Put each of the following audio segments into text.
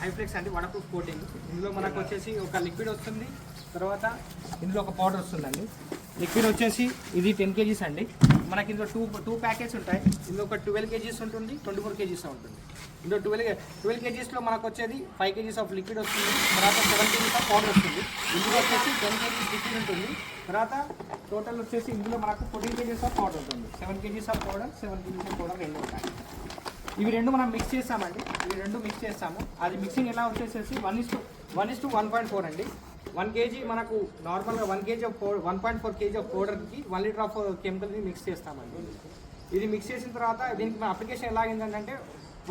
హైఫ్లెక్స్ అండి water proof coating. ఇందులో మనకు వచ్చేసి ఒక లిక్విడ్ వస్తుంది, తర్వాత ఇందులో ఒక పౌడర్ వస్తుందండి. లిక్విడ్ వచ్చేసి ఇది 10 kgs అండి. మనకి ఇందులో టూ ప్యాకెట్స్ ఉంటాయి. ఇందులో ఒక 12 kgs ఉంటుంది, 24 kgs ఉంటుంది. ఇందులో 12 kgsలో మనకు వచ్చేది 5 kgs ఆఫ్ లిక్విడ్ వస్తుంది, తర్వాత 7 kgs ఆఫ్ పౌడర్ వస్తుంది. ఇందులో వచ్చేసి 10 kgs లిక్విడ్ ఉంటుంది, తర్వాత టోటల్ వచ్చేసి ఇందులో మనకు 14 kgs ఆఫ్ పౌడర్ ఉంటుంది. 7 kgs of powder, 7 kgs of powder రెండు ఉంటాయి. ఇవి రెండు మనం మిక్స్ చేస్తామండి. ఇవి రెండు మిక్స్ చేస్తాము. అది మిక్సింగ్ ఎలా వచ్చేసేసి 1:1.4 అండి. 1 kg మనకు నార్మల్గా 1 kg ఆఫ్ 1.4 kg ఆఫ్ పౌడర్కి 1 లీటర్ ఆఫ్ కెమికల్ని మిక్స్ చేస్తామండి. ఇది మిక్స్ చేసిన తర్వాత దీనికి మన అప్లికేషన్ ఎలా అయిందంటే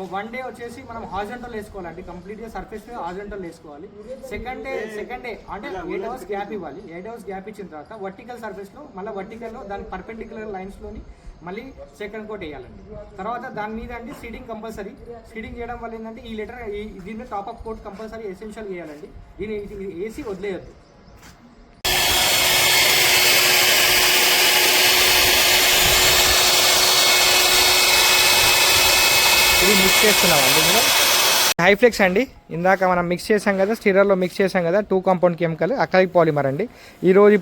1 డే వచ్చేసి మనం హారిజాంటల్ వేసుకోవాలండి. కంప్లీట్గా సర్ఫేస్ హారిజాంటల్ వేసుకోవాలి. సెకండ్ డే అంటే 8 hours గ్యాప్ ఇవ్వాలి. 8 hours గ్యాప్ ఇచ్చిన తర్వాత వర్టికల్ సర్ఫేస్లో మళ్ళీ వర్టికల్లో దాని పర్పెండిక్యులర్ లైన్స్లోని మళ్ళీ సెకండ్ కోట్ వేయాలండి. తర్వాత దాని మీద అండి సీడింగ్ కంపల్సరీ. సీడింగ్ చేయడం వల్ల ఏంటంటే ఈ లీటర్ దీని top up coat compulsory essential చేయాలండి. దీన్ని వేసి వదిలేయద్దు. ఇది మిక్స్ చేస్తున్నామండి. ఇందులో హైఫ్లెక్స్ అండి. ఇందాక మనం మిక్స్ చేసాం కదా, స్టిరర్లో మిక్స్ చేసాం కదా, 2 కాంపౌండ్ కెమికల్ అక్రిలిక్ పాలిమర్ అండి. ఈరోజు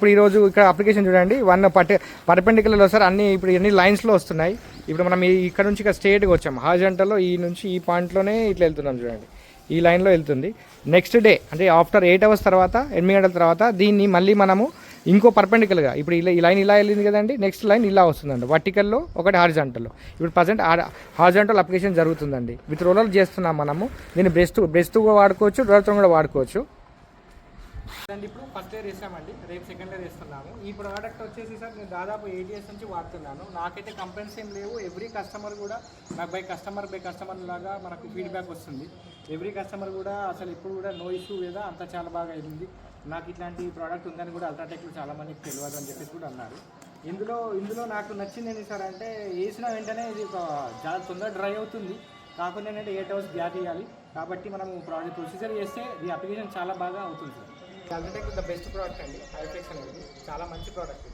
ఇక్కడ అప్లికేషన్ చూడండి, 1 పర్పెండిక్యులర్లో సార్ అన్ని ఇప్పుడు ఎన్ని లైన్స్లో వస్తున్నాయి. ఇప్పుడు మనం ఇక్కడ నుంచి ఇక్కడ స్ట్రేట్గా వచ్చాం. హారిజాంటల్లో ఈ నుంచి ఈ పాయింట్లోనే ఇట్లా వెళ్తున్నాం చూడండి, ఈ లైన్లో వెళ్తుంది. నెక్స్ట్ డే అంటే ఆఫ్టర్ 8 hours తర్వాత 8 గంటల తర్వాత దీన్ని మళ్ళీ మనము ఇంకో పర్పెండిక్యులర్గా ఇప్పుడు ఈ లైన్ ఇలా వెళ్ళింది కదండి, నెక్స్ట్ లైన్ ఇలా వస్తుందండి. వర్టికల్లో ఒకటి హారిజాంటల్లో. ఇప్పుడు ప్రజెంట్ హారిజాంటల్ అప్లికేషన్ జరుగుతుందండి. విత్ రోలర్ చేస్తున్నాం మనము. దీన్ని బ్రెస్ట్ వాడుకోవచ్చు, రోలర్తో కూడా వాడుకోవచ్చు. ఇప్పుడు ఫస్ట్ ఇయర్ వేసామండి, రేపు సెకండ్ ఇయర్ వేస్తున్నాము. ఈ ప్రోడక్ట్ వచ్చేసి సార్ నేను దాదాపు 8 years నుంచి వాడుతున్నాను. నాకైతే కంప్లైంట్స్ ఏం లేవు. ఎవ్రీ కస్టమర్ కూడా నాకు బై కస్టమర్ లాగా మనకు ఫీడ్బ్యాక్ వస్తుంది. ఎవ్రీ కస్టమర్ కూడా అసలు ఇప్పుడు కూడా నో ఇష్యూ లేదా అంతా చాలా బాగా అయింది, నాకు ఇట్లాంటి ప్రోడక్ట్ ఉందని కూడా అల్ట్రాటెక్లో చాలా మందికి తెలియదు అని చెప్పేసి కూడా అన్నారు. ఇందులో నాకు నచ్చింది ఏంటి సార్ అంటే వేసిన వెంటనే ఇది చాలా తొందరగా డ్రై అవుతుంది. కాకుండా ఏంటంటే 8 hours గ్యాప్ ఇవ్వాలి. కాబట్టి మనం ప్రొసీజర్ చేస్తే ఈ అప్లికేషన్ చాలా బాగా అవుతుంది sir. UltraTech the best product అండి. హైఫ్లెక్స్ అనేది చాలా మంచి ప్రోడక్ట్.